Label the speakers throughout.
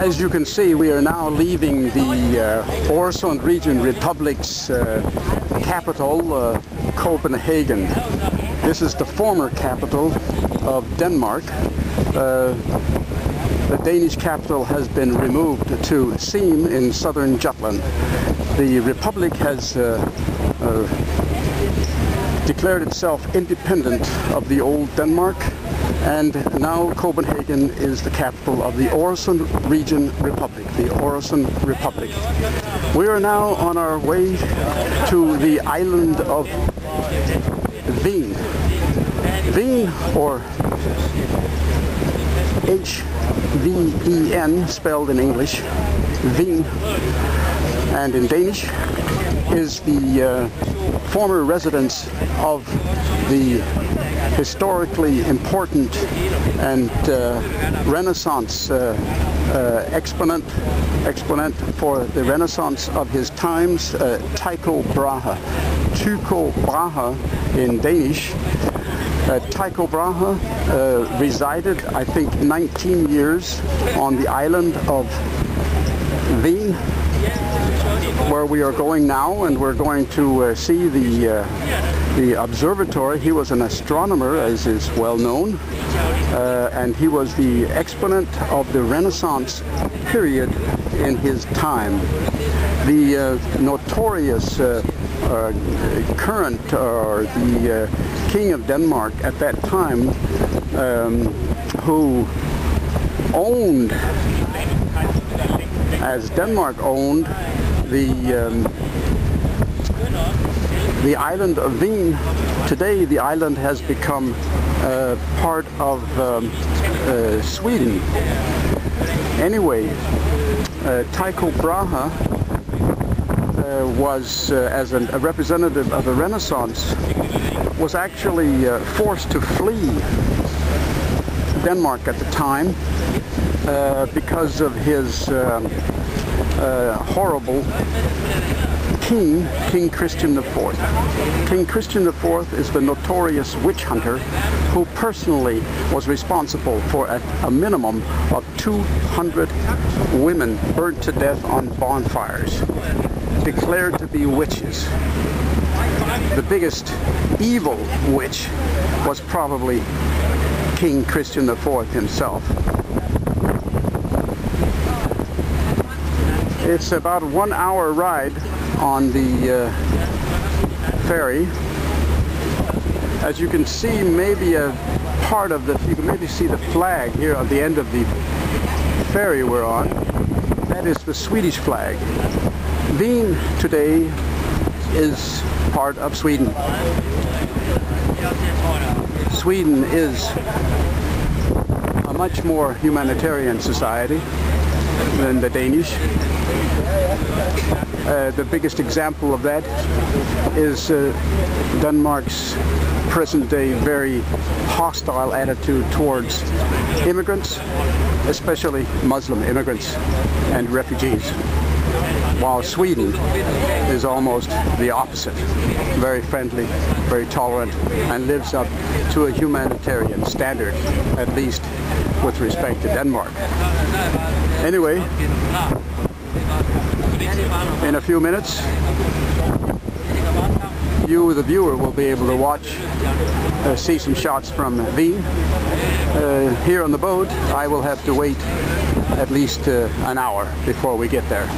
Speaker 1: As you can see, we are now leaving the Oresund region republic's capital, Copenhagen. This is the former capital of Denmark. The Danish capital has been removed to Seam in southern Jutland. The republic has declared itself independent of the old Denmark, and now Copenhagen is the capital of the Oresund region republic, the Oresund Republic. We are now on our way to the island of Hven. Hven, or H-V-E-N, spelled in English, Hven, and in Danish, is the former residence of the historically important and Renaissance exponent for the Renaissance of his times, Tycho Brahe. Tycho Brahe in Danish. Tycho Brahe resided, I think, 19 years on the island of Hven, where we are going now, and we're going to see the observatory. He was an astronomer, as is well known, and he was the exponent of the Renaissance period in his time. The notorious current, or the King of Denmark at that time, who owned, as Denmark owned, the island of Hven. Today the island has become part of Sweden. Anyway, Tycho Brahe was, as a representative of the Renaissance, was actually forced to flee Denmark at the time because of his horrible king, King Christian IV. King Christian IV is the notorious witch hunter who personally was responsible for a minimum of 200 women burnt to death on bonfires, declared to be witches. The biggest evil witch was probably King Christian IV himself. It's about a 1 hour ride on the ferry. As you can see, maybe a part of the, you can maybe see the flag here at the end of the ferry we're on. That is the Swedish flag. Hven today is part of Sweden. Sweden is a much more humanitarian society than the Danish. The biggest example of that is Denmark's present-day very hostile attitude towards immigrants, especially Muslim immigrants and refugees, while Sweden is almost the opposite. Very friendly, very tolerant, and lives up to a humanitarian standard, at least with respect to Denmark. Anyway, in a few minutes, you, the viewer, will be able to watch, see some shots from Hven. Here on the boat, I will have to wait at least an hour before we get there.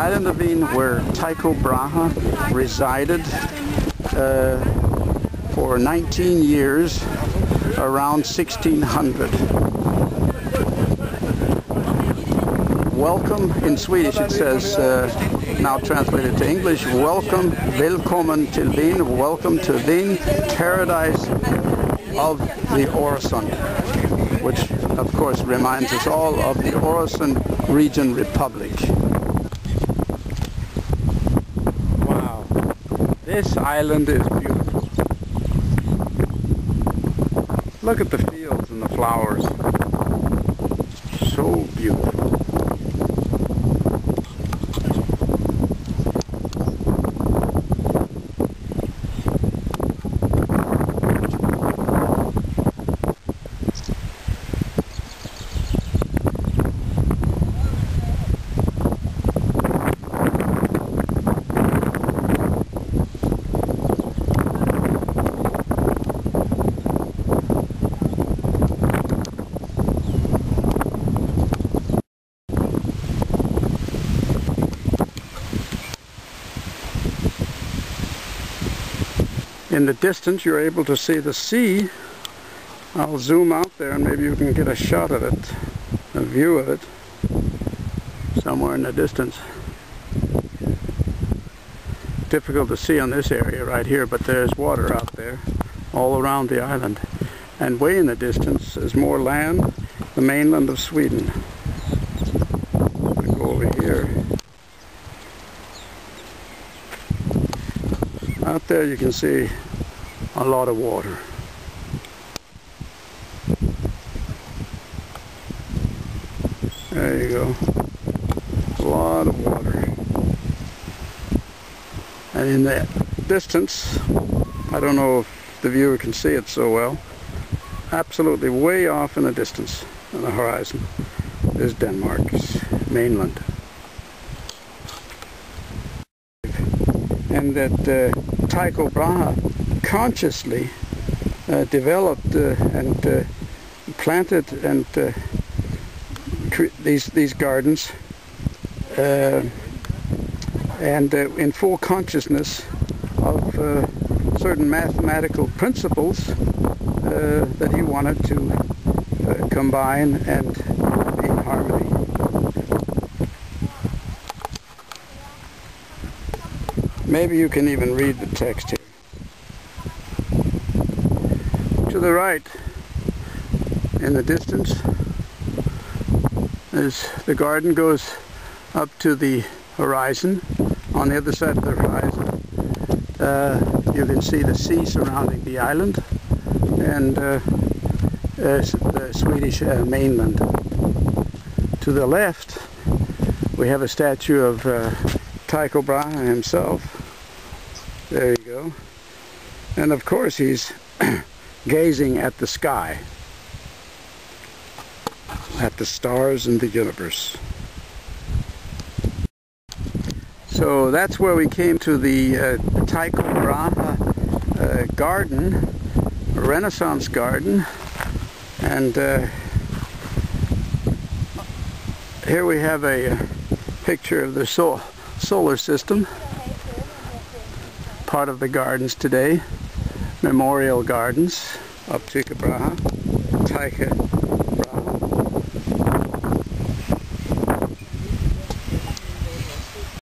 Speaker 1: island of Hven where Tycho Brahe resided for 19 years around 1600. Welcome, in Swedish it says, now translated to English, welcome, välkommen till Hven, welcome to Hven, paradise of the Oresund, which of course reminds us all of the Oresund region republic. Wow, this island is beautiful. Look at the fields and the flowers, so beautiful. In the distance you're able to see the sea. I'll zoom out there and maybe you can get a shot of it, a view of it, somewhere in the distance. Difficult to see on this area right here, but there's water out there all around the island. And way in the distance is more land, the mainland of Sweden. I'll go over here. Out there you can see a lot of water. There you go. A lot of water. And in the distance, I don't know if the viewer can see it so well, absolutely way off in the distance on the horizon is Denmark's mainland. And that Tycho Brahe consciously developed and planted and these gardens, and in full consciousness of certain mathematical principles that he wanted to combine and be in harmony. Maybe you can even read the text here. To the right, in the distance, the garden goes up to the horizon. On the other side of the horizon, you can see the sea surrounding the island and the Swedish mainland. To the left, we have a statue of Tycho Brahe himself. There you go. And of course he's gazing at the sky, at the stars and the universe. So that's where we came to the Tycho Brahe garden, Renaissance garden, and here we have a picture of the solar system, part of the gardens today, memorial gardens of Tycho Brahe.